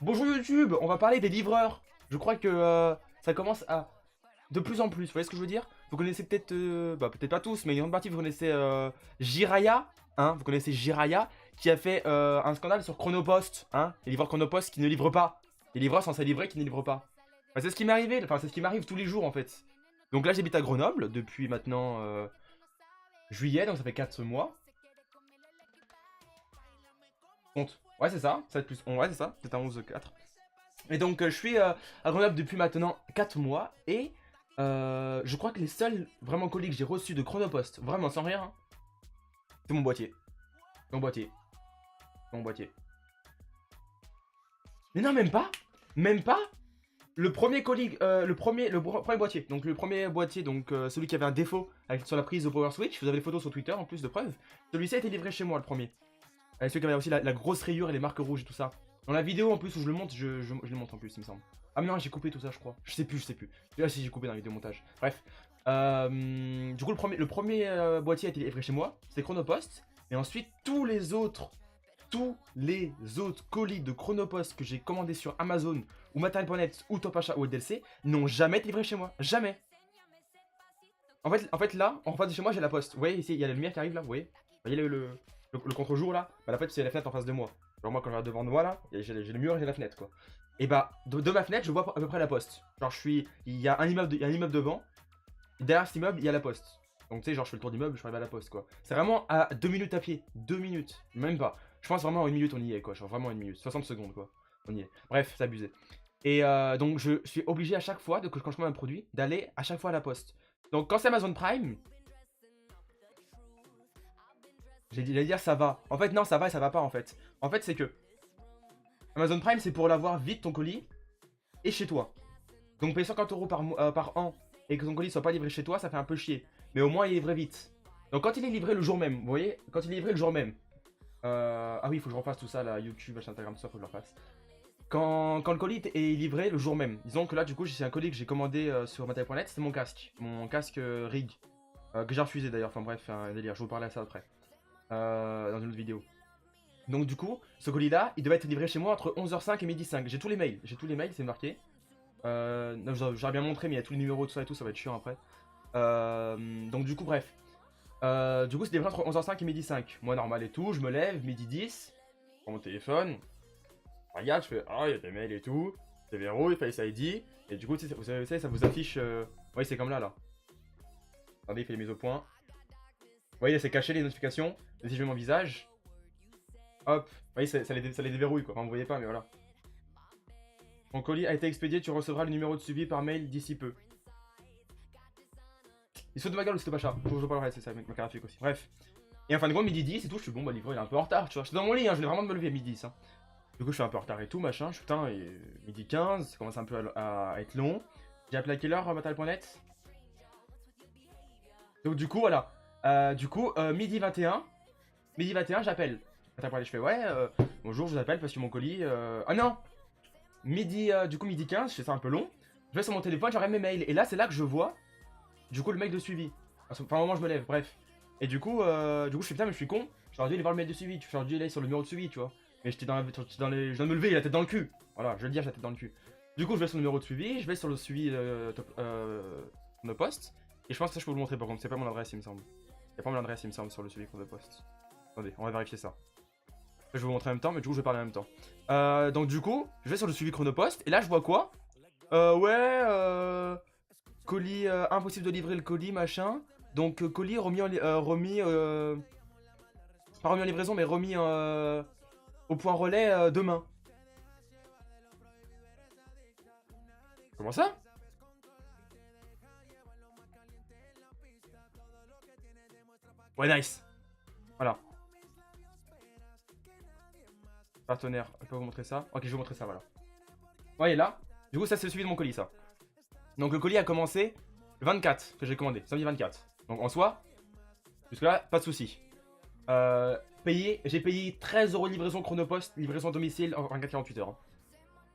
Bonjour YouTube, on va parler des livreurs. Je crois que ça commence à de plus en plus, vous voyez ce que je veux dire? Vous connaissez peut-être, bah peut-être pas tous, mais une grande partie vous connaissez Jiraya, hein, vous connaissez Jiraya, qui a fait un scandale sur Chronopost, hein, les livreurs Chronopost qui ne livrent pas. Les livreurs censés livrer qui ne livrent pas. Bah, c'est ce qui m'est arrivé, enfin c'est ce qui m'arrive tous les jours en fait. Donc là j'habite à Grenoble depuis maintenant juillet, donc ça fait 4 mois. Compte. Ouais c'est ça, 7 plus 11, ouais c'est ça, c'est un 11 4. Et donc je suis à Grenoble depuis maintenant 4 mois et je crois que les seuls vraiment colis que j'ai reçus de Chronopost, vraiment sans rien, hein, c'est mon boîtier. Mon boîtier. Mon boîtier. Mais non même pas. Même pas. Le premier colis, premier boîtier. Donc le premier boîtier, donc celui qui avait un défaut avec, sur la prise de Power Switch. Vous avez les photos sur Twitter en plus de preuves. Celui-ci a été livré chez moi le premier. Avec celui qui avait aussi la grosse rayure et les marques rouges et tout ça. Dans la vidéo en plus où je le monte, je le montre en plus, il me semble. Ah mais non, j'ai coupé tout ça, je crois. Je sais plus. Là, si j'ai coupé dans la vidéo montage. Bref. Du coup, le premier boîtier a été livré chez moi. C'est Chronopost. Et ensuite, tous les autres colis de Chronopost que j'ai commandés sur Amazon ou Matériel.net ou Top Achat ou LDLC n'ont jamais été livrés chez moi. Jamais. En fait là, en face de chez moi, j'ai la poste. Vous voyez ici, il y a la lumière qui arrive là, vous voyez? Vous voyez le contre-jour là? Bah la fait c'est la fenêtre en face de moi. Genre moi quand je regarde devant moi là, j'ai le mur et j'ai la fenêtre quoi. Et bah de ma fenêtre je vois à peu près la poste. Genre il y a un immeuble, devant. Et derrière cet immeuble il y a la poste. Donc tu sais genre je fais le tour d'immeuble, je suis arrivé à la poste quoi. C'est vraiment à 2 minutes à pied, 2 minutes, même pas. Je pense vraiment en 1 minute on y est quoi, genre vraiment 1 minute, 60 secondes quoi. On y est. Bref, c'est abusé. Et donc je suis obligé à chaque fois, quand je commande un produit, d'aller à chaque fois à la poste. Donc quand c'est Amazon Prime, j'allais dire ça va. En fait non ça va et ça va pas en fait. En fait c'est que Amazon Prime c'est pour l'avoir vite ton colis et chez toi. Donc payer 50 euros par an et que ton colis soit pas livré chez toi, ça fait un peu chier. Mais au moins il est livré vite. Donc quand il est livré le jour même, vous voyez, quand il est livré le jour même. Ah oui, il faut que je refasse tout ça là, YouTube, Instagram, tout ça, faut que je le refasse. Quand le colis est livré le jour même. Disons que là du coup c'est un colis que j'ai commandé sur matériel.net, c'est mon casque. Mon casque Rig. Que j'ai refusé d'ailleurs, enfin bref, un délire, je vous parlerai de ça après. Dans une autre vidéo. Donc du coup, ce colis-là, il devait être livré chez moi entre 11h05 et 12h05. J'ai tous les mails, c'est marqué. J'aurais bien montré, mais il y a tous les numéros, tout ça et tout, ça va être chiant après. Donc du coup, bref. Du coup, c'est livré entre 11h05 et 12h05. Moi, normal et tout, je me lève, 12h10, je prends mon téléphone, je regarde, je fais « Ah, il y a des mails et tout, c'est verrouille, Face ID. » Et du coup, vous savez, ça vous affiche... Oui, c'est comme là, là. Attendez, il fait les mises au point. Vous voyez, c'est caché les notifications. Et si je mets mon visage, hop, vous voyez, ça les déverrouille quoi. Enfin, vous voyez pas, mais voilà. Ton colis a été expédié, tu recevras le numéro de suivi par mail d'ici peu. Il saute de ma gueule ou c'était pas ça? Je parlerai, c'est ça, ma graphique aussi. Bref. Et en fin de compte, midi 10 et tout, je suis bon, bah, livreur il est un peu en retard, tu vois. J'étais dans mon lit, hein, je venais vraiment de me lever à midi 10. Hein. Du coup, je suis un peu en retard et tout, machin. Je suis putain, et midi 15, ça commence un peu à être long. J'ai appelé à quelle heure, Matériel.net? Donc, du coup, voilà. Midi 21. Midi 21, j'appelle. Je fais ouais, bonjour, je vous appelle parce que mon colis. Ah non! Du coup, midi 15, je fais ça un peu long. Je vais sur mon téléphone, j'aurai mes mails. Et là, c'est là que je vois, du coup, le mail de suivi. Enfin, un moment, je me lève, bref. Et du coup, je fais putain, mais je suis con. J'aurais dû aller voir le mail de suivi. J'aurais dû aller sur le numéro de suivi, tu vois. Mais j'étais dans les. Je viens de me lever, la tête dans le cul. Voilà, je vais le dire, j'ai la tête dans le cul. Du coup, je vais sur le numéro de suivi, je vais sur le suivi de poste. Et je pense que ça, je peux vous le montrer par contre. C'est pas mon adresse, il me semble. C'est pas mon adresse, il me semble, sur le suivi de poste. Attendez, on va vérifier ça. Je vais vous montrer en même temps, mais du coup, je vais parler en même temps. Donc, du coup, je vais sur le suivi Chronopost. Et là, je vois quoi? Colis, impossible de livrer le colis, machin. Donc, colis remis en, pas remis en livraison, mais remis au point relais demain. Comment ça? Ouais, nice. Voilà. Partenaire, je peux vous montrer ça? Ok, je vais vous montrer ça, voilà. Vous voyez là? Du coup, ça, c'est le suivi de mon colis, ça. Donc, le colis a commencé le 24 que j'ai commandé, samedi 24. Donc, en soi, jusque-là, pas de soucis. J'ai payé 13 € livraison Chronopost, livraison domicile en 24-48 heures. Hein.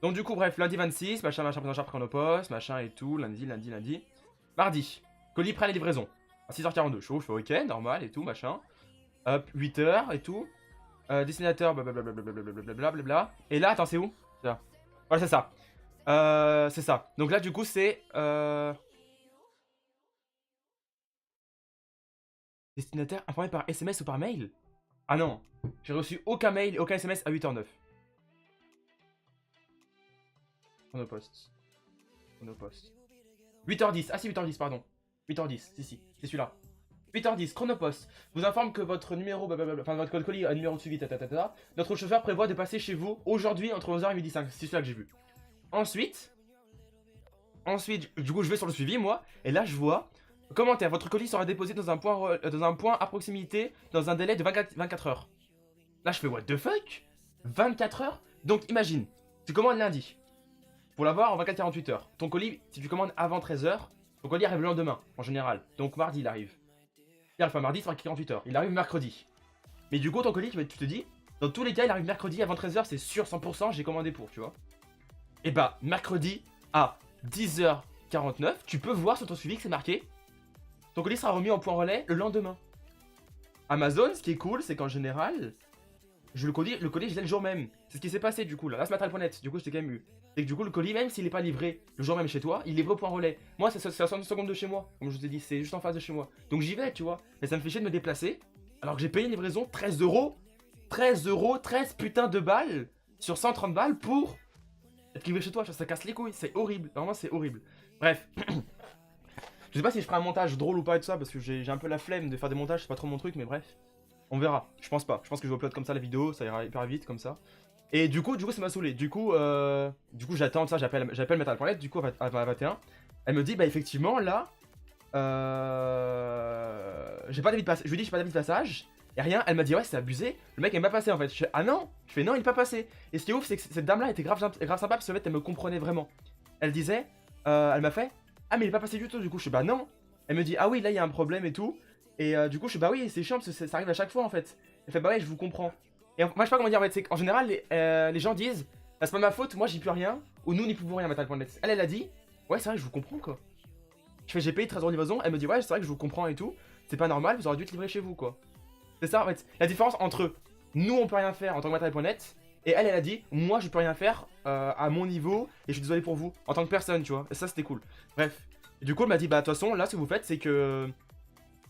Donc du coup, bref, lundi 26, machin, prise en charge Chronopost, machin et tout, lundi. Mardi, colis prêt à la livraison, à 6h42, je fais ok, normal et tout, machin. Hop, 8h et tout. Destinateur, blablabla. Et là, attends, c'est où? Là. Voilà, c'est ça. C'est ça. Donc là, du coup, c'est... Destinataire informé par SMS ou par mail? Ah non. J'ai reçu aucun mail et aucun SMS à 8h09. Chronopost. Chronopost. 8h10. Ah si, 8h10, pardon. 8h10, si, c'est celui-là. 8h10, Chronopost vous informe que votre numéro, enfin votre code colis a un numéro de suivi, tatatata. Notre chauffeur prévoit de passer chez vous aujourd'hui entre 11h et midi 5. C'est celui-là que j'ai vu. Ensuite, du coup, je vais sur le suivi, moi, et là, je vois commentaire. Votre colis sera déposé dans un point à proximité dans un délai de 24 heures. Là, je fais what the fuck? 24 heures? Donc, imagine, tu commandes lundi pour l'avoir en 24-48 heures. Ton colis, si tu commandes avant 13 heures, ton colis arrive le lendemain, en général. Donc, mardi, il arrive. Il arrive pas mardi, c'est 48 heures. Il arrive mercredi. Mais du coup, ton colis, tu te dis, dans tous les cas, il arrive mercredi avant 13 heures, c'est sûr, 100%, j'ai commandé pour, tu vois. Et bah, mercredi à 10h49, tu peux voir sur ton suivi que c'est marqué. Ton colis sera remis en point relais le lendemain. Amazon, ce qui est cool, c'est qu'en général, le colis, je l'ai le jour même. C'est ce qui s'est passé du coup là. Là, ce matin.net, du coup, je t'ai quand même eu. C'est que du coup, le colis, même s'il n'est pas livré le jour même chez toi, il est livré au point relais. Moi, c'est à 60 secondes de chez moi. Comme je vous ai dit, c'est juste en face de chez moi. Donc j'y vais, tu vois. Mais ça me fait chier de me déplacer. Alors que j'ai payé une livraison 13 euros. 13 euros, 13 putain de balles sur 130 balles pour être livré chez toi. Ça casse les couilles. C'est horrible. Vraiment, c'est horrible. Bref. Je sais pas si je ferai un montage drôle ou pas et tout ça, parce que j'ai un peu la flemme de faire des montages, c'est pas trop mon truc, mais bref. On verra. Je pense pas. Je pense que je vais upload comme ça la vidéo, ça ira hyper vite comme ça. Et du coup ça m'a saoulé. Du coup, j'attends ça, j'appelle Metal.net, du coup, à 21. Elle me dit, bah effectivement, là, j'ai pas d'avis de passage. Je lui dis, j'ai pas d'avis de passage. Et rien, elle m'a dit, ouais, c'est abusé. Le mec, il m'a pas passé en fait. Je fais, ah non. Je fais, non, il est pas passé. Et ce qui est ouf, c'est que cette dame-là était grave sympa parce que en fait, elle me comprenait vraiment. Elle disait, elle m'a fait, ah, mais il est pas passé du tout. Du coup, je fais, bah non. Elle me dit, ah oui, là, il y a un problème et tout. Et du coup, je fais, bah oui, c'est chiant parce que ça arrive à chaque fois en fait. Elle fait, bah ouais, je vous comprends. Et moi, je sais pas comment dire, en fait, c'est qu'en général, les gens disent, bah, c'est pas ma faute, moi, j'y peux rien. Ou nous, n'y pouvons rien, Metal.net. Elle a dit, ouais, c'est vrai, je vous comprends quoi. Je fais, j'ai payé 13 € de livraison. Elle me dit, ouais, c'est vrai que je vous comprends et tout. C'est pas normal, vous auriez dû te livrer chez vous quoi. C'est ça en fait. La différence entre nous, on peut rien faire en tant que Metal.net. Et elle a dit, moi, je peux rien faire à mon niveau. Et je suis désolé pour vous, en tant que personne, tu vois. Et ça, c'était cool. Bref. Et du coup, elle m'a dit, bah, de toute façon, là, ce que vous faites, c'est que.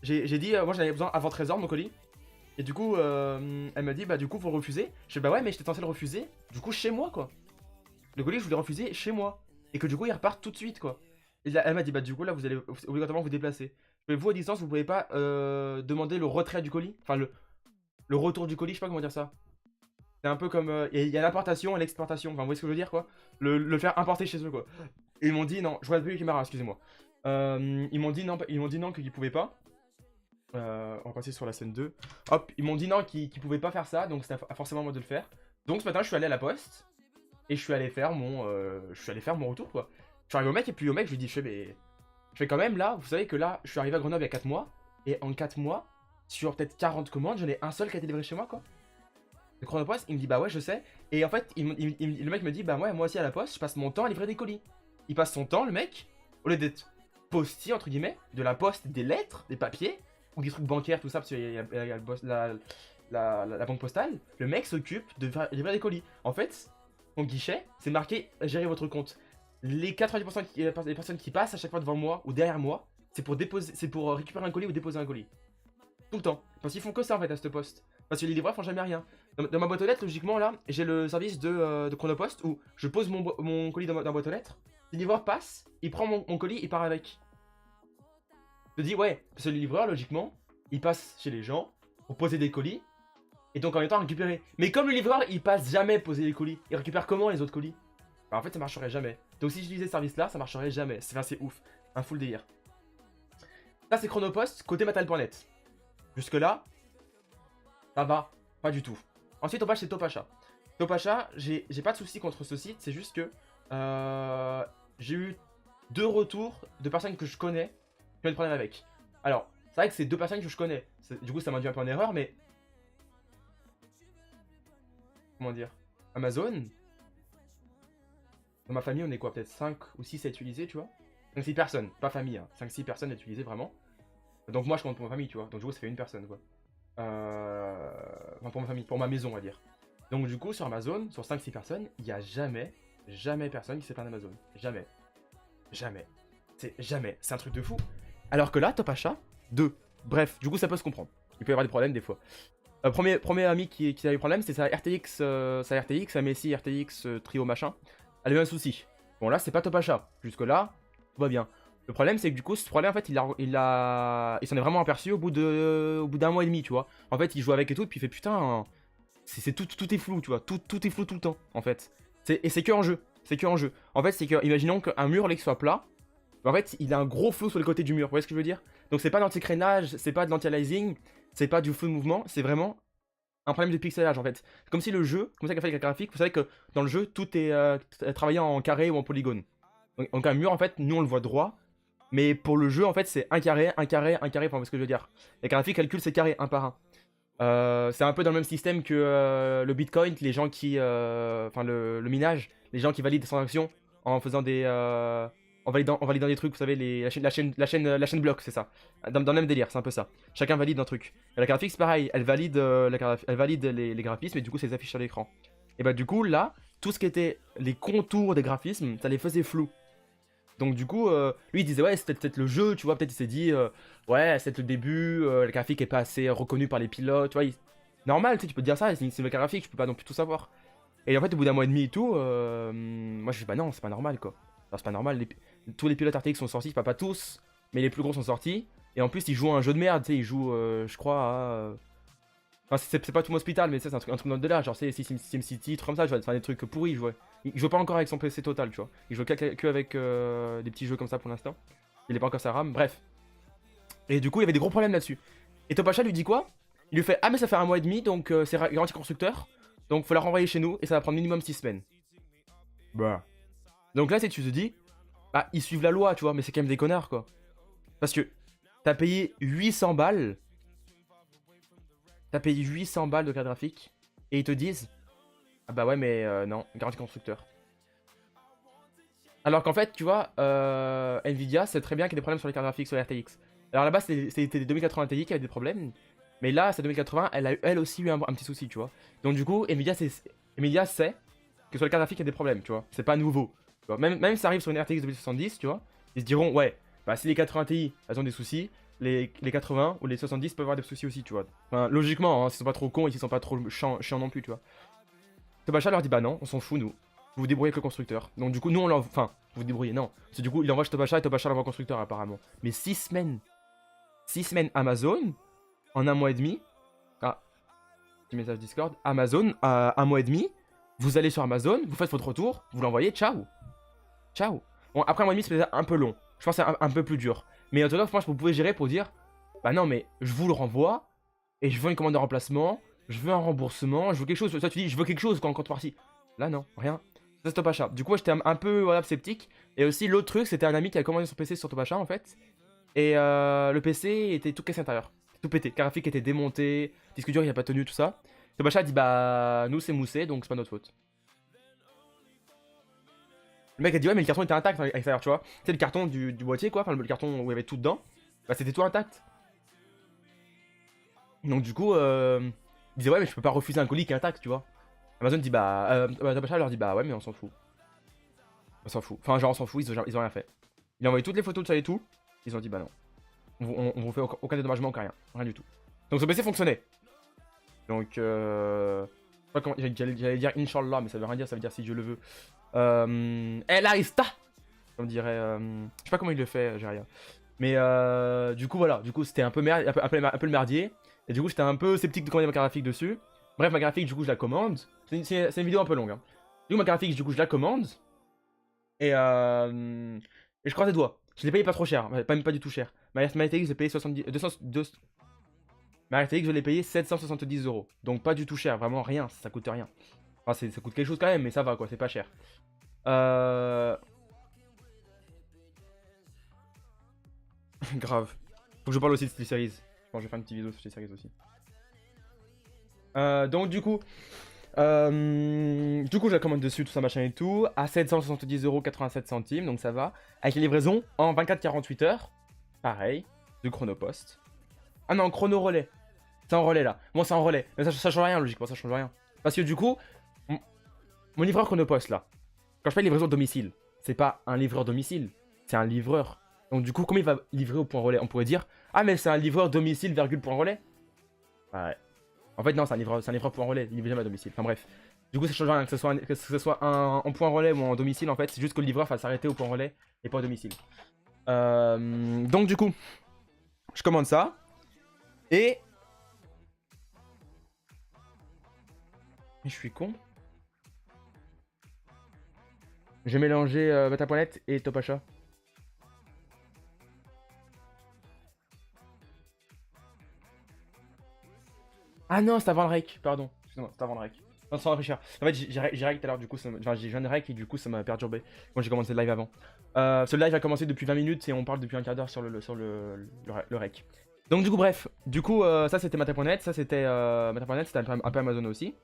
J'ai dit, moi, j'en avais besoin avant 13 h de mon colis. Et du coup, elle m'a dit, bah, du coup, vous le refusez. Je fais, bah, ouais, mais j'étais censé le refuser. Du coup, chez moi, quoi. Le colis, je voulais refuser chez moi. Et que du coup, il repart tout de suite, quoi. Et là, elle m'a dit, bah, du coup, là, vous allez obligatoirement vous déplacer. Mais vous, à distance, vous pouvez pas demander le retrait du colis. Enfin, le retour du colis, je sais pas comment dire ça. C'est un peu comme. Il y a l'importation et l'exportation. Enfin, vous voyez ce que je veux dire, quoi. Le faire importer chez eux, quoi. Et ils m'ont dit, non, je vois plus les caméras, excusez-moi. Ils m'ont dit non, qu'ils pouvaient pas. On va passer sur la scène 2. Hop, ils m'ont dit non, qu'ils pouvaient pas faire ça, donc c'était forcément à moi de le faire. Donc ce matin, je suis allé à la poste et je suis allé faire mon retour, quoi. Je suis arrivé au mec et puis au mec, je lui dis, je fais quand même là, vous savez que là, je suis arrivé à Grenoble il y a 4 mois et en 4 mois, sur peut-être 40 commandes, j'en ai un seul qui a été livré chez moi, quoi. Le Chronopost, il me dit, bah ouais, je sais. Et en fait, le mec me dit, bah ouais, moi aussi à la poste, je passe mon temps à livrer des colis. Il passe son temps, le mec, au lieu d'être postier, entre guillemets, de la poste, des lettres, des papiers, ou des trucs bancaires, tout ça, parce qu'il y a la banque postale, le mec s'occupe de livrer des colis. En fait, mon guichet, c'est marqué gérer votre compte. Les 90% des personnes qui passent à chaque fois devant moi ou derrière moi, c'est pour récupérer un colis ou déposer un colis. Tout le temps. Parce qu'ils font que ça en fait à ce poste. Parce que les livreurs font jamais rien. Dans ma boîte aux lettres, logiquement là, j'ai le service de Chronopost où je pose mon colis dans ma boîte aux lettres. Le livreur passe, il prend mon colis, il part avec. Je dis ouais, parce que le livreur, logiquement, il passe chez les gens pour poser des colis et donc en même temps récupérer. Mais comme le livreur, il passe jamais poser les colis, il récupère comment les autres colis? Bah, en fait, ça marcherait jamais. Donc si j'utilisais ce service là, ça marcherait jamais. C'est ouf. Un full délire. Ça, c'est Chronopost côté Metal.net. Jusque là, ça va, pas du tout. Ensuite, on passe chez Topacha. Topacha, j'ai pas de soucis contre ce site, c'est juste que j'ai eu 2 retours de personnes que je connais qui ont des problèmes avec. Alors, c'est vrai que c'est 2 personnes que je connais. Du coup, ça m'a dû un peu en erreur, mais. Comment dire? Amazon. Dans ma famille, on est quoi? Peut-être 5 ou 6 à utiliser, tu vois? 5-6 personnes, pas famille, hein. 5-6 personnes à utiliser vraiment. Donc, moi, je compte pour ma famille, tu vois. Donc, du coup, ça fait une personne, quoi. Enfin, pour ma famille, pour ma maison, on va dire. Donc, du coup, sur Amazon, sur 5-6 personnes, il n'y a jamais jamais personne qui s'est plaint d'Amazon. Jamais. Jamais. C'est jamais. C'est un truc de fou. Alors que là, Top Achat, 2. Bref, du coup, ça peut se comprendre. Il peut y avoir des problèmes des fois. Premier ami qui a eu problème, c'est sa RTX, sa Messi RTX Trio machin. Elle a eu un souci. Bon, là, c'est pas Top Achat. Jusque-là, tout va bien. Le problème, c'est que du coup, ce problème, en fait, il s'en est vraiment aperçu au bout d'un mois et demi, tu vois. En fait, il joue avec et tout, puis il fait putain, tout est flou, tu vois. Tout est flou tout le temps, en fait. Et c'est que en jeu. C'est que en jeu. En fait, c'est que, imaginons qu'un mur, là, qui soit plat. En fait, il a un gros flou sur le côté du mur. Vous voyez ce que je veux dire? Donc, c'est pas d'anti-crénage, c'est pas de l'anti-aliasing, c'est pas du flou de mouvement, c'est vraiment un problème de pixelage en fait. C'est comme si le jeu, comme ça qu'a fait avec la graphique, vous savez que dans le jeu, tout est travaillé en carré ou en polygone. Donc un mur, en fait, nous on le voit droit, mais pour le jeu, en fait, c'est un carré, un carré, un carré, enfin, vous voyez ce que je veux dire. La graphique calcule ces carrés un par un. C'est un peu dans le même système que le Bitcoin, les gens qui. Enfin, le minage, les gens qui valident des transactions en faisant des. En validant des trucs, vous savez, la chaîne bloc, c'est ça. Dans le même délire, c'est un peu ça. Chacun valide un truc. Et la graphique, c'est pareil, elle valide, les graphismes et du coup, ça les affiche sur l'écran. Et bah, du coup, là, tout ce qui était les contours des graphismes, ça les faisait flous. Donc, du coup, lui, il disait, ouais, c'était peut-être le jeu, tu vois, peut-être il s'est dit, ouais, c'est le début, la graphique est pas assez reconnue par les pilotes, tu vois. Normal, tu sais, tu peux te dire ça, c'est une graphique, je peux pas non plus tout savoir. Et en fait, au bout d'un mois et demi et tout, moi je dis bah non, c'est pas normal quoi. Alors, c'est pas normal, tous les pilotes RTX sont sortis, pas tous, mais les plus gros sont sortis. Et en plus, ils jouent à un jeu de merde, tu sais, ils jouent, je crois, à. Enfin, c'est pas tout mon hospital, mais ça, c'est un truc dans le délire, genre, c'est SimCity, trucs comme ça, tu vois, enfin, des trucs pourris, ils jouaient. Il joue pas encore avec son PC total, tu vois. Il joue que avec des petits jeux comme ça pour l'instant. Il est pas encore sa RAM, bref. Et du coup, il y avait des gros problèmes là-dessus. Et Topacha lui dit quoi? Il lui fait ah, mais ça fait un mois et demi, donc c'est garanti constructeur. Donc faut la renvoyer chez nous et ça va prendre minimum 6 semaines. Bah. Donc là, tu te dis, bah, ils suivent la loi, tu vois, mais c'est quand même des connards, quoi. Parce que t'as payé 800 balles. T'as payé 800 balles de carte graphique. Et ils te disent, ah bah ouais, mais non, garantie constructeur. Alors qu'en fait, tu vois, Nvidia, c'est très bien qu'il y ait des problèmes sur les cartes graphiques, sur les RTX. Alors là-bas, c'était des 2080 Ti qui avaient des problèmes. Mais là, cette 2080, elle a elle aussi eu un petit souci, tu vois. Donc du coup, Nvidia sait que sur les cartes graphiques, il y a des problèmes, tu vois. C'est pas nouveau. Tu vois. Même si ça arrive sur une RTX 2070, tu vois, ils se diront, ouais, bah si les 80 Ti, elles ont des soucis, les 80 ou les 70 peuvent avoir des soucis aussi, tu vois. Enfin, logiquement, hein, s'ils sont pas trop cons et s'ils sont pas trop chiants non plus, tu vois. Tobacha leur dit, bah non, on s'en fout, nous. Vous vous débrouillez avec le constructeur. Donc du coup, nous, on l'envoie. Enfin, vous vous débrouillez, non. C'est du coup, il envoie chez Tobacha et Tobacha l'envoie au constructeur, apparemment. Mais 6 semaines. 6 semaines Amazon, en un mois et demi. Ah, petit message Discord. Amazon, un mois et demi. Vous allez sur Amazon, vous faites votre retour, vous l'envoyez, ciao. Ciao. Bon, après un mois et demi, c'est peut-être un peu long. Je pense que c'est un peu plus dur. Mais en tout cas, je pense que vous pouvez gérer pour dire, bah non, mais je vous le renvoie, et je veux une commande de remplacement, je veux un remboursement, je veux quelque chose. Ça, tu dis, je veux quelque chose quand contrepartie. Là, non, rien. Ça, c'est Topacha. Du coup, j'étais un peu voilà, sceptique. Et aussi, l'autre truc, c'était un ami qui a commandé son PC sur Topacha, en fait. Et le PC était tout cassé à l'intérieur. Tout pété. Le graphique était démonté, disque dur, il a pas tenu, tout ça. Topacha a dit, bah, nous, c'est moussé, donc c'est pas notre faute. Le mec a dit, ouais, mais le carton était intact à l'extérieur, tu vois. Tu sais, le carton du boîtier, quoi. Enfin, le carton où il y avait tout dedans. Bah, c'était tout intact. Donc, du coup, il disait, ouais, mais je peux pas refuser un colis qui est intact, tu vois. Amazon dit, bah, Topacha leur dit, bah, ouais, mais on s'en fout. On s'en fout. Enfin, genre, on s'en fout, ils ont rien fait. Il a envoyé toutes les photos de ça et tout. Ils ont dit, bah non. On vous fait aucun dédommagement, aucun rien. Rien du tout. Donc, ce PC fonctionnait. Donc, j'allais dire Inch'Allah, mais ça veut rien dire, ça veut dire si Dieu le veut. El Arista, comme dirait. Je sais pas comment il le fait, j'ai rien. Mais du coup, voilà. Du coup, c'était un peu le merdier. Et du coup, j'étais un peu sceptique de commander ma carte graphique dessus. Bref, ma carte graphique, du coup, je la commande. C'est une vidéo un peu longue. Hein. Du coup, ma carte graphique, du coup, je la commande. Et je croise les doigts. Je l'ai payé pas trop cher, même pas du tout cher. Ma RTX, j'ai payé 70, 200, ma RTX, je l'ai payé 770 €. Donc pas du tout cher, vraiment rien, ça coûte rien. Enfin, ça coûte quelque chose quand même, mais ça va quoi, c'est pas cher. Grave. Faut que je parle aussi de Steel Series. Je pense que je vais faire une petite vidéo sur Steel Series aussi. Donc du coup, je la commande dessus, tout ça machin et tout, à 770,87 €, donc ça va. Avec les livraisons en 24-48 heures, pareil, de Chronopost. Ah non, Chrono Relais. C'est en relais là. Bon, c'est en relais. Mais ça change rien, logiquement, ça change rien. Parce que du coup, mon livreur Chronopost là, Quand je fais livraison domicile, c'est pas un livreur domicile, c'est un livreur. Donc du coup, comment il va livrer au point relais? On pourrait dire, ah mais c'est un livreur domicile, virgule, point relais. Ouais. En fait, non, c'est un livreur point relais, il livre jamais à domicile. Enfin bref. Du coup, ça change rien, que ce soit en point relais ou en domicile, en fait, c'est juste que le livreur va s'arrêter au point relais et pas au domicile. Donc du coup, je commande ça. Et... Je suis con. J'ai mélangé Meta.net et Top Achat. Ah non, c'est avant le rec, pardon. Excuse-moi, c'est avant le rec. Non, sans réfléchir. En fait, j'ai rec tout à l'heure, du coup, enfin, j'ai jeune rec et du coup, ça m'a perturbé. Moi, j'ai commencé le live avant. Ce live a commencé depuis 20 minutes et on parle depuis un quart d'heure sur le rec. Donc, du coup, bref. Du coup, ça c'était Meta.net. Ça c'était Meta.net, c'était un peu Amazon aussi.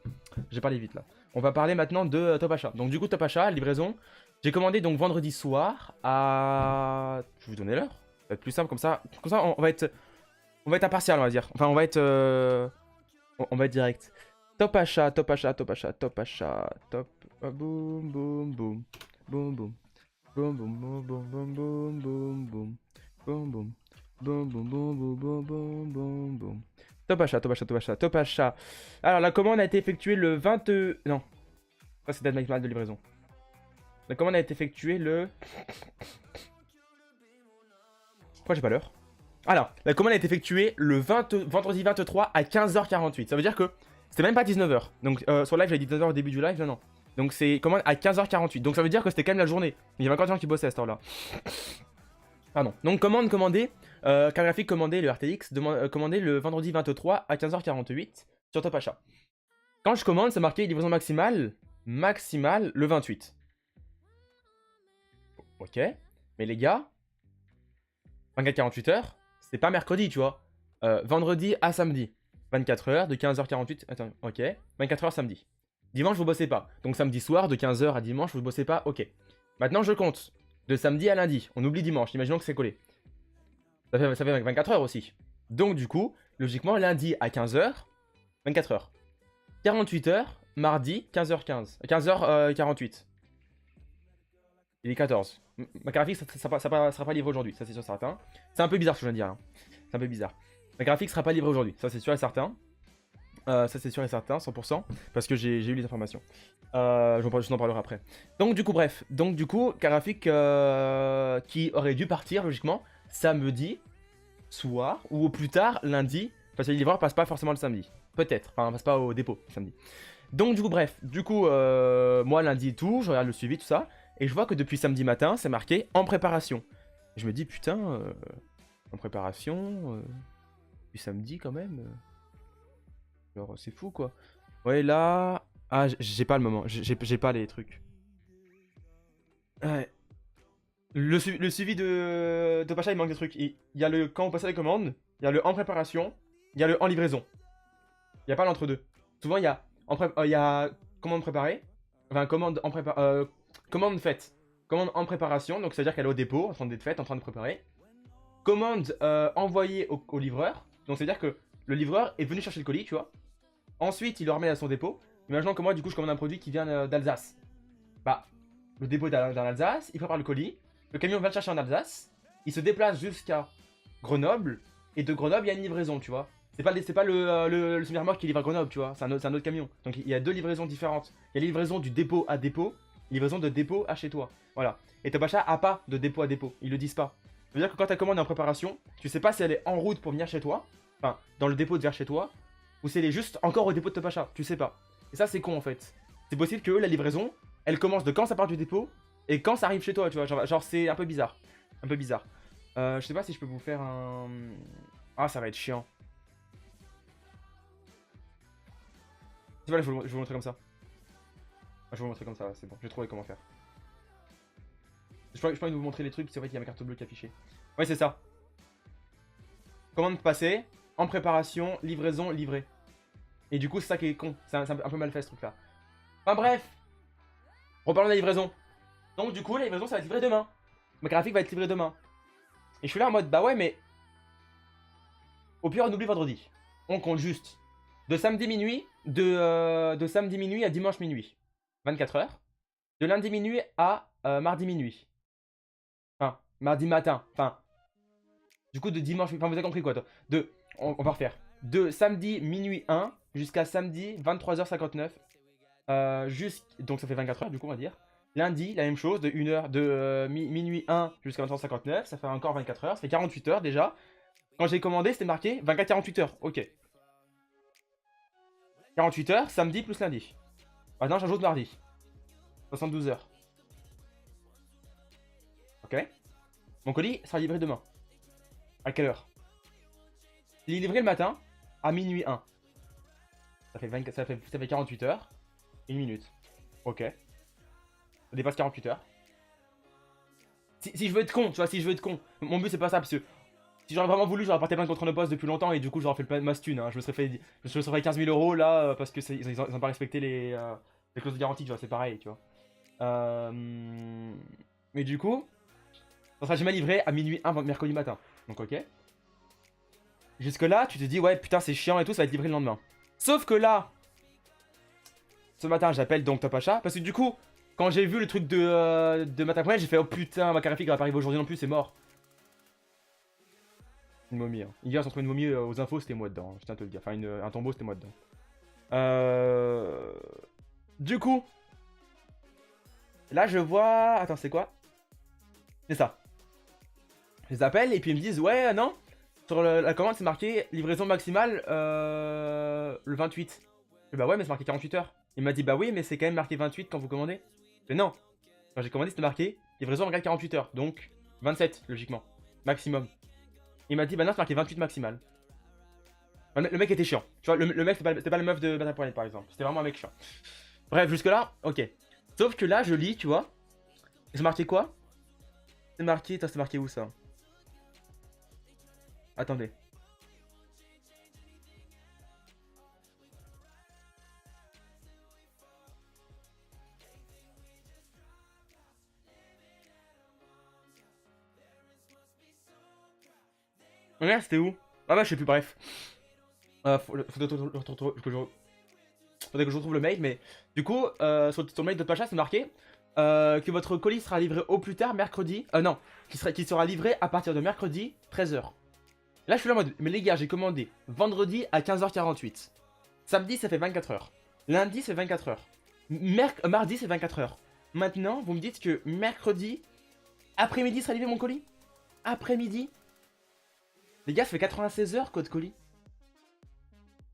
J'ai parlé vite là. On va parler maintenant de Top Achat. Donc, du coup, Top Achat, livraison. J'ai commandé donc vendredi soir à. Je vais vous donner l'heure. Ça va être plus simple comme ça. Comme ça, on va être impartial, on va dire. Enfin, on va être. On va être direct. Top achat, top achat, top achat, top achat, top. Boum, boum, boum. Boum, boum. Boum, boum, boum, boum, boum, boum, boum. Boum, boum. Boum, boum, boum, boum, boum, boum, boum, boum. Top achat, top achat, top achat, top achat. Alors, la commande a été effectuée le 20... Non. Ça, c'est date maximale de livraison. La commande a été effectuée le... Pourquoi j'ai pas l'heure? Alors, la commande a été effectuée le vendredi 23 à 15h48. Ça veut dire que c'était même pas 19h. Donc sur le live, j'avais dit 19h au début du live, non. Donc c'est commande à 15h48. Donc ça veut dire que c'était quand même la journée. Il y avait encore des gens qui bossaient à cette heure-là. Pardon. Donc commandé. Cargraphique commandé le RTX commandé le vendredi 23 à 15h48 sur Top Achat. Quand je commande, c'est marqué livraison maximale le 28. Ok. Mais les gars, 24-48 heures, c'est pas mercredi, tu vois. Vendredi à samedi. 24 heures de 15h48. Attends, ok. 24 heures samedi. Dimanche, vous bossez pas. Donc samedi soir, de 15h à dimanche, vous bossez pas. Ok. Maintenant, je compte. De samedi à lundi. On oublie dimanche. Imaginons que c'est collé. Ça fait 24 heures aussi. Donc du coup, logiquement, lundi à 15h, 24 heures. 48 heures, mardi, 15h15. 15h48. Il est 14. Ma graphique, ça sera pas livré aujourd'hui, ça c'est sûr et certain. C'est un peu bizarre ce que je viens de dire. Hein. C'est un peu bizarre. Ma graphique sera pas livrée aujourd'hui, ça c'est sûr et certain. Ça c'est sûr et certain, 100%, parce que j'ai eu les informations. Je n'en parlerai après. Donc du coup, bref. Donc du coup, graphique qui aurait dû partir, logiquement, samedi soir, ou au plus tard, lundi, parce que les livreurs passent pas forcément le samedi. Peut-être, enfin, passent pas au dépôt le samedi. Donc du coup, bref. Du coup, moi, lundi et tout, je regarde le suivi, tout ça. Et je vois que depuis samedi matin, c'est marqué en préparation. Et je me dis, putain, en préparation, depuis samedi quand même. Alors, c'est fou quoi. Ouais, là. Ah, j'ai pas le moment, j'ai pas les trucs. Ouais. Le suivi de Pacha, il manque des trucs. Il y a le quand on passe à la commande, il y a le en préparation, il y a le en livraison. Il y a pas l'entre-deux. Souvent, il y a, il y a commande préparée, enfin, commande faite. Commande en préparation, donc c'est-à-dire qu'elle est au dépôt, en train d'être faite, en train de préparer. Commande envoyée au livreur, donc c'est-à-dire que le livreur est venu chercher le colis, tu vois. Ensuite, il le remet à son dépôt. Imaginons que moi, du coup, je commande un produit qui vient d'Alsace. Bah, le dépôt est dans l'Alsace, il prépare le colis, le camion va le chercher en Alsace, il se déplace jusqu'à Grenoble, et de Grenoble, il y a une livraison, tu vois. C'est pas le semi-remorque qui livre à Grenoble, tu vois, c'est un autre camion. Donc il y a deux livraisons différentes. Il y a la livraison du dépôt à dépôt, livraison de dépôt à chez toi. Voilà. Et Top Achat a pas de dépôt à dépôt, ils le disent pas. Ça veut dire que quand ta commande est en préparation, tu sais pas si elle est en route pour venir chez toi, enfin, dans le dépôt de vers chez toi, ou si elle est juste encore au dépôt de Top Achat, tu sais pas. Et ça, c'est con en fait. C'est possible que la livraison, elle commence de quand ça part du dépôt et quand ça arrive chez toi, tu vois. Genre c'est un peu bizarre. Un peu bizarre. Je sais pas si je peux vous faire un... Ah, ça va être chiant. C'est vrai, je vais vous montrer comme ça. Ah, je vais vous montrer comme ça, c'est bon. J'ai trouvé comment faire. Je peux vous montrer les trucs, c'est vrai qu'il y a ma carte bleue qui est affichée. Ouais, c'est ça. Commande passée, en préparation, livraison, livrée. Et du coup, c'est ça qui est con. C'est un peu mal fait ce truc là. Enfin bref. Reparlons de la livraison. Donc du coup, la livraison, ça va être livré demain. Ma graphique va être livrée demain. Et je suis là en mode, bah ouais, mais... Au pire, on oublie vendredi. On compte juste de samedi minuit, de samedi minuit à dimanche minuit. 24 heures. De lundi minuit à mardi minuit. Enfin, mardi matin. Enfin, du coup, de dimanche. Enfin, vous avez compris quoi, toi. On va refaire. De samedi minuit 1 jusqu'à samedi 23h59. Donc ça fait 24 heures, du coup, on va dire. Lundi, la même chose, de 1h, de minuit 1 jusqu'à 23h59. Ça fait encore 24 heures. Ça fait 48 heures déjà. Quand j'ai commandé, c'était marqué 24-48 heures. Ok. 48 heures, samedi plus lundi. Maintenant, j'ajoute mardi. 72 heures. Ok. Mon colis sera livré demain. À quelle heure? Il est livré le matin à minuit 1. Ça fait 48 heures. 1 minute. Ok. Ça dépasse 48 heures. Si je veux être con, tu vois, si je veux être con. Mon but, c'est pas ça, parce que si j'aurais vraiment voulu, j'aurais porté plainte contre le poste depuis longtemps et du coup, j'aurais fait le masse thune. Hein. Je me serais fait 15 000 euros là, parce que ils ont pas respecté les clauses de garantie, tu vois, c'est pareil, tu vois. Mais du coup, ça sera jamais livré à minuit 1 mercredi matin. Donc, ok. Jusque là, tu te dis, ouais, putain, c'est chiant et tout, ça va être livré le lendemain. Sauf que là, ce matin, j'appelle donc Top Achat, parce que du coup, quand j'ai vu le truc de matin après, j'ai fait, oh putain, ma Carafique va pas arriver aujourd'hui non plus, c'est mort. Une momie. Hein. Hier, ils ont trouvé une momie aux infos, c'était moi dedans, je tiens à te le dire. Enfin, un tombeau, c'était moi dedans. Du coup, là, je vois. Attends, c'est quoi? C'est ça. Je les appelle et puis ils me disent, ouais, non. Sur la commande, c'est marqué livraison maximale le 28. Et bah ouais, mais c'est marqué 48 heures. Il m'a dit, bah oui, mais c'est quand même marqué 28 quand vous commandez. Mais non. Quand j'ai commandé, c'était marqué livraison en 48 heures. Donc 27, logiquement. Maximum. Il m'a dit, bah non, c'est marqué 28 maximal. Le mec était chiant. Tu vois, le mec, c'était pas le meuf de Battle.net par exemple. C'était vraiment un mec chiant. Bref, jusque-là, ok. Sauf que là, je lis, tu vois. C'est marqué quoi? C'est marqué. Attends, c'est marqué où ça? Attendez. Regarde, c'était où? Ah bah, je sais plus, bref. Faudrait que je retrouve le mail, mais du coup, sur le mail de Pacha, c'est marqué que votre colis sera livré au plus tard mercredi. Non, qui sera livré à partir de mercredi 13h. Là, je suis là en mode, mais les gars, j'ai commandé vendredi à 15h48. Samedi, ça fait 24 heures. Lundi, c'est 24 heures. Mardi, c'est 24 heures. Maintenant, vous me dites que mercredi, après-midi, sera livré mon colis? Après-midi? Les gars, ça fait 96 heures, code colis.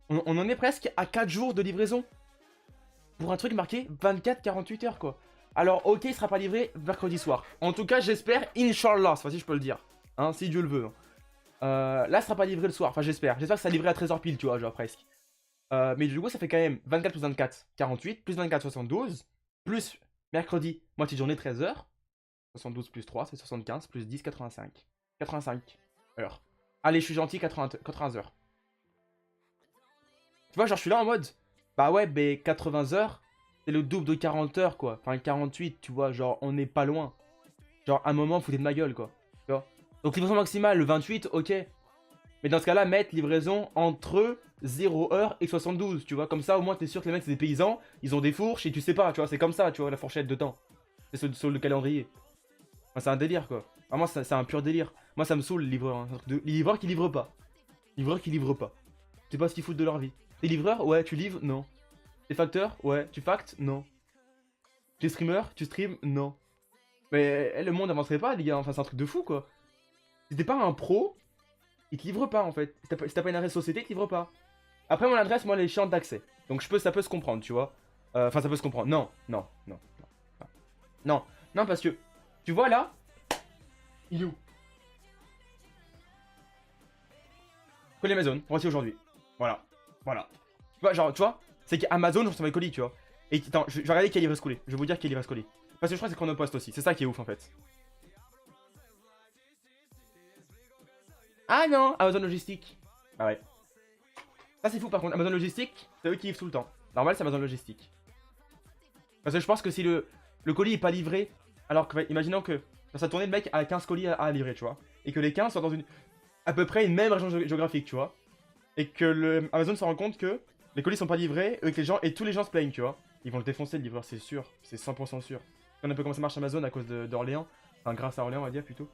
On en est presque à 4 jours de livraison. Pour un truc marqué 24-48 heures, quoi. Alors, ok, il sera pas livré mercredi soir. En tout cas, j'espère, Inch'Allah, cette fois-ci, je peux le dire. Hein, si Dieu le veut. Là, ce sera pas livré le soir. Enfin, j'espère. J'espère que ça sera livré à 13h pile, tu vois, genre presque. Mais du coup, ça fait quand même 24 plus 24, 48, plus 24, 72, plus mercredi, moitié de journée, 13h. 72 plus 3, c'est 75, plus 10, 85. 85 heures. Allez, je suis gentil, 80 heures. Tu vois, genre, je suis là en mode, bah ouais, mais 80 heures, c'est le double de 40 heures, quoi. Enfin, 48, tu vois, genre, on n'est pas loin. Genre, à un moment, foutez de ma gueule, quoi. Tu vois. Donc, livraison maximale, le 28, ok. Mais dans ce cas-là, mettre livraison entre 0 heure et 72, tu vois. Comme ça, au moins, t'es sûr que les mecs, c'est des paysans, ils ont des fourches et tu sais pas, tu vois. C'est comme ça, tu vois, la fourchette de temps. C'est sur le calendrier. Enfin, c'est un délire, quoi. Vraiment, c'est un pur délire. Moi, ça me saoule, les livreurs. Hein. Les livreurs qui livrent pas. Livreurs qui livrent pas. Je sais pas ce qu'ils foutent de leur vie. T'es livreur? Ouais, tu livres? Non. T'es facteur? Ouais. Tu factes? Non. T'es streamer? Tu stream? Non. Mais le monde avancerait pas, les gars. Enfin, c'est un truc de fou, quoi. Si t'es pas un pro, il te livre pas, en fait. Si t'as pas une adresse société, il te livre pas. Après, mon adresse, moi, elle est chiante d'accès. Donc, ça peut se comprendre, tu vois. Enfin, ça peut se comprendre. Non, non, non, non. Non, non, parce que, tu vois, là, il est où? Colis Amazon, voici aujourd'hui. Voilà. Voilà. Tu vois, genre, tu vois, c'est qu'Amazon, je reçois mes colis, tu vois. Et attends, je vais regarder qui a livré ce colis. Je vais vous dire qui a livré ce colis. Parce que je crois que c'est Chronopost aussi. C'est ça qui est ouf, en fait. Ah non, Amazon Logistique. Ah ouais. Ça, c'est fou, par contre. Amazon Logistique, c'est eux qui livrent tout le temps. Normal, c'est Amazon Logistique. Parce que je pense que si le colis est pas livré, alors que, imaginons que dans sa tournée, le mec a 15 colis à livrer, tu vois. Et que les 15 sont dans à peu près une même région géographique, tu vois. Et que Amazon se rend compte que les colis sont pas livrés et que tous les gens se plaignent, tu vois. Ils vont le défoncer, le livreur, c'est sûr. C'est 100% sûr. On a un peu comment ça marche Amazon à cause d'Orléans. Enfin, grâce à Orléans, on va dire plutôt.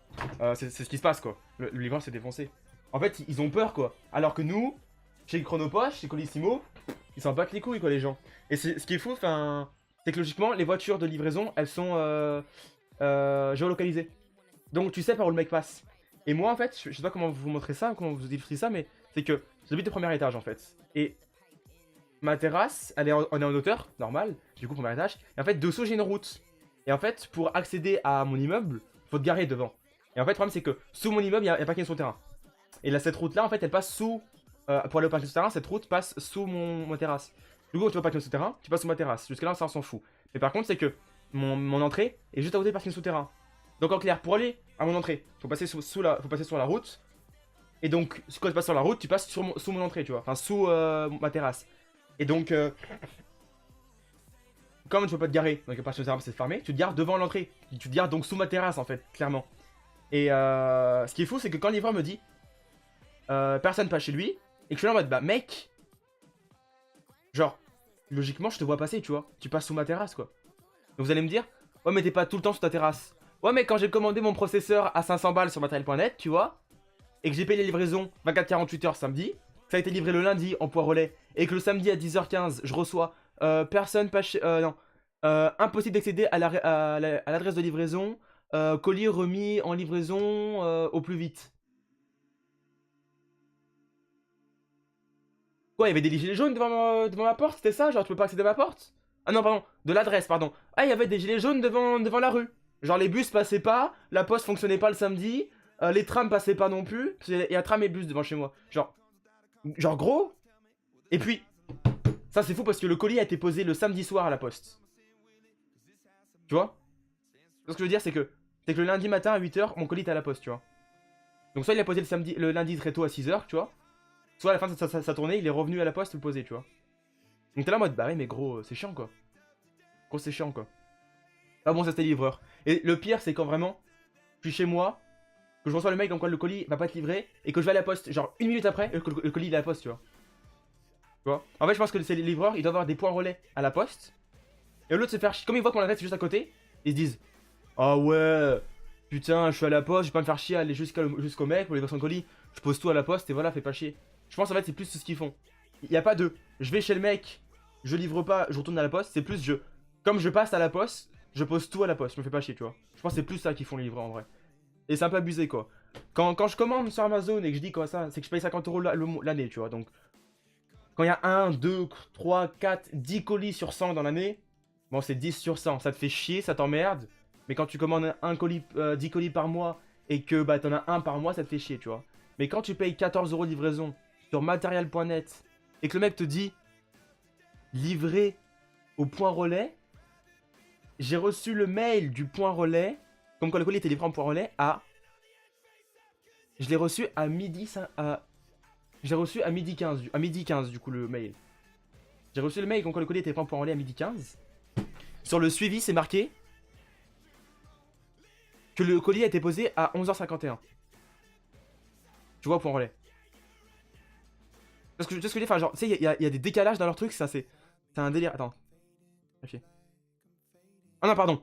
C'est ce qui se passe, quoi. Le livreur s'est défoncé. En fait, ils ont peur, quoi. Alors que nous, chez Chronopost, chez Colissimo, ils s'en battent les couilles, quoi, les gens. Et ce qui est fou, enfin, c'est que logiquement, les voitures de livraison, elles sont géolocalisées. Donc, tu sais par où le mec passe. Et moi, en fait, je sais pas comment vous montrer ça, comment vous illustrer ça, mais c'est que j'habite au premier étage, en fait. Et ma terrasse, on est en hauteur, normal, du coup, premier étage. Et en fait, dessous, j'ai une route. Et en fait, pour accéder à mon immeuble, faut te garer devant. Et en fait, le problème, c'est que sous mon immeuble, il n'y a pas qu'il y ait son terrain. Et là, cette route-là, en fait, elle passe sous. Pour aller au parking souterrain, cette route passe sous ma terrasse. Du coup, quand tu vas au parking souterrain, tu passes sous ma terrasse. Jusque là, ça, on s'en fout. Mais par contre, c'est que mon entrée est juste à côté du parking souterrain. Donc, en clair, pour aller à mon entrée, faut passer sur la route. Et donc, quand tu passes sur la route, tu passes sous mon entrée, tu vois. Enfin, sous ma terrasse. Et donc, comme tu peux pas te garer, donc le parking souterrain, c'est fermé, tu te gares devant l'entrée. Tu te gares donc sous ma terrasse, en fait, clairement. Et ce qui est fou, c'est que quand le livreur me dit personne passe chez lui, et que je suis là en mode bah mec, genre, logiquement je te vois passer, tu vois, tu passes sous ma terrasse quoi. Donc vous allez me dire, ouais mais t'es pas tout le temps sous ta terrasse. Ouais mais quand j'ai commandé mon processeur à 500 balles sur matériel.net, tu vois, et que j'ai payé les livraisons 24-48 heures samedi, ça a été livré le lundi en poids relais, et que le samedi à 10h15 je reçois personne pas chez... non, impossible d'accéder à l'adresse de livraison, colis remis en livraison au plus vite. Quoi, il y avait des gilets jaunes devant ma porte, c'était ça? Genre, tu peux pas accéder à ma porte? Ah non, pardon, de l'adresse, pardon. Ah, il y avait des gilets jaunes devant la rue. Genre, les bus passaient pas, la poste fonctionnait pas le samedi, les trams passaient pas non plus, parce qu'il y a tram et bus devant chez moi. Genre gros. Et puis, ça c'est fou parce que le colis a été posé le samedi soir à la poste. Tu vois? Ce que je veux dire, c'est que le lundi matin à 8h, mon colis était à la poste, tu vois. Donc, soit il a posé le lundi très tôt à 6h, tu vois. Soit à la fin de sa tournée, il est revenu à la poste le poser, tu vois. Donc t'es là en mode, bah oui, mais gros, c'est chiant quoi. Gros, c'est chiant quoi. Ah bon, ça c'était livreur. Et le pire, c'est quand vraiment, je suis chez moi, que je reçois le mail comme quoi le colis va pas être livré, et que je vais à la poste, genre une minute après, le colis il est à la poste, tu vois. Tu vois. En fait, je pense que c'est les livreurs, ils doivent avoir des points relais à la poste, et au lieu de se faire chier, comme ils voient qu'on adresse juste à côté, ils se disent, ah ouais, putain, je suis à la poste, je vais pas me faire chier à aller jusqu'au mec pour livrer son colis, je pose tout à la poste, et voilà, fais pas chier. Je pense en fait, c'est plus ce qu'ils font. Il y a pas de, je vais chez le mec, je livre pas, je retourne à la poste, c'est plus comme je passe à la poste, je pose tout à la poste, je me fais pas chier, tu vois. Je pense que c'est plus ça qu'ils font les livreurs en vrai. Et c'est un peu abusé quoi. Quand je commande sur Amazon et que je dis quoi ça, c'est que je paye 50 euros l'année, tu vois. Donc, quand il y a 1, 2, 3, 4, 10 colis sur 100 dans l'année, bon, c'est 10 sur 100. Ça te fait chier, ça t'emmerde. Mais quand tu commandes 10 colis par mois et que bah, t'en as un par mois, ça te fait chier, tu vois. Mais quand tu payes 14 euros de livraison sur matériel.net et que le mec te dit livré au point relais, j'ai reçu le mail du point relais, comme quand le colis était livré en point relais à... Je l'ai reçu à midi... J'ai reçu à midi 15, à midi 15 du coup le mail. J'ai reçu le mail comme quand le colis était livré en point relais à midi 15. Sur le suivi, c'est marqué que le colis a été posé à 11h51. Tu vois, au point relais. Parce que, tu sais ce que je veux dire, enfin, genre, tu sais, il y a des décalages dans leur truc, ça c'est un délire. Attends. Ok. Ah non, pardon.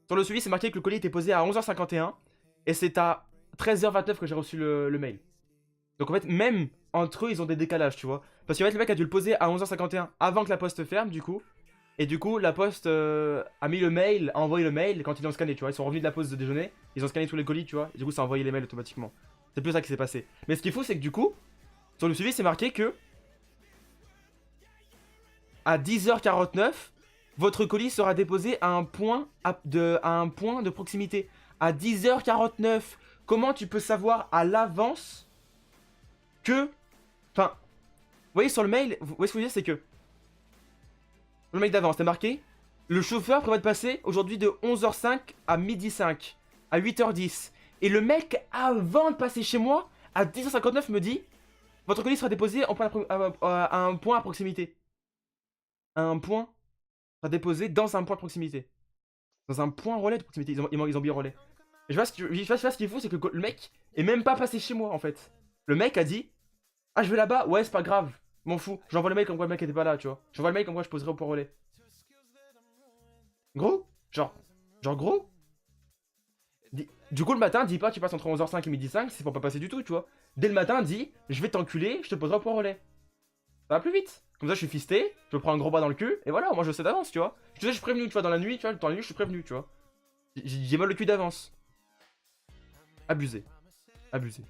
Sur le suivi, c'est marqué que le colis était posé à 11h51 et c'est à 13h29 que j'ai reçu le mail. Donc en fait, même entre eux, ils ont des décalages, tu vois. Parce qu'en fait, le mec a dû le poser à 11h51 avant que la poste ferme, du coup. Et du coup, la poste a mis le mail, a envoyé le mail quand ils l'ont scanné, tu vois. Ils sont revenus de la pause de déjeuner, ils ont scanné tous les colis, tu vois. Et du coup, ça a envoyé les mails automatiquement. C'est plus ça qui s'est passé. Mais ce qui est fou, c'est que du coup, sur le suivi, c'est marqué que à 10h49, votre colis sera déposé à un point de proximité. À 10h49, comment tu peux savoir à l'avance que... Enfin, vous voyez sur le mail, vous voyez ce que je veux dire, c'est que... Le mail d'avant, c'était marqué, le chauffeur prévoit de passer aujourd'hui de 11h05 à midi 5, à 8h10. Et le mec, avant de passer chez moi, à 10h59, me dit, votre colis sera déposé à un point à proximité. Un point sera déposé dans un point de proximité. Dans un point relais de proximité. Ils ont bien relais. Et je vois ce qu'il faut, c'est que le mec est même pas passé chez moi en fait. Le mec a dit, ah je vais là-bas, ouais c'est pas grave, m'en fous. J'envoie le mail comme quoi le mec était pas là, tu vois. J'envoie le mail comme quoi je poserai au point relais. Gros, genre gros. Du coup, le matin, dis pas tu passes entre 11h05 et midi 5, c'est pour pas passer du tout, tu vois. Dès le matin, dis je vais t'enculer, je te poserai au point relais. Ça va plus vite. Comme ça, je suis fisté, je me prends un gros bras dans le cul, et voilà, moi je sais d'avance, tu vois. Je suis prévenu, tu vois, dans la nuit, tu vois, dans la nuit, je suis prévenu, tu vois. J'ai mal le cul d'avance. Abusé. Abusé.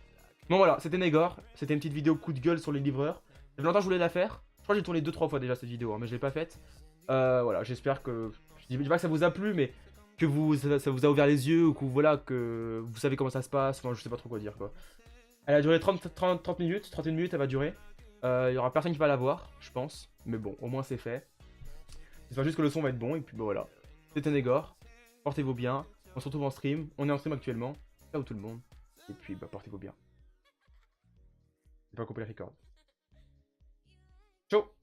Bon, voilà, c'était Négor. C'était une petite vidéo coup de gueule sur les livreurs. Ça fait longtemps que je voulais la faire. Je crois que j'ai tourné 2-3 fois déjà cette vidéo, hein, mais je l'ai pas faite. Voilà, j'espère que. Je dis pas que ça vous a plu, mais que ça vous a ouvert les yeux, ou que voilà, que vous savez comment ça se passe. Enfin, je sais pas trop quoi dire, quoi. Elle a duré 30 minutes, 31 minutes, elle va durer. Il y aura personne qui va la voir, je pense. Mais bon, au moins c'est fait. J'espère juste que le son va être bon, et puis bah voilà. C'était Négor. Portez-vous bien. On se retrouve en stream. On est en stream actuellement. Ciao tout le monde. Et puis bah portez-vous bien. J'ai pas coupé le record. Ciao.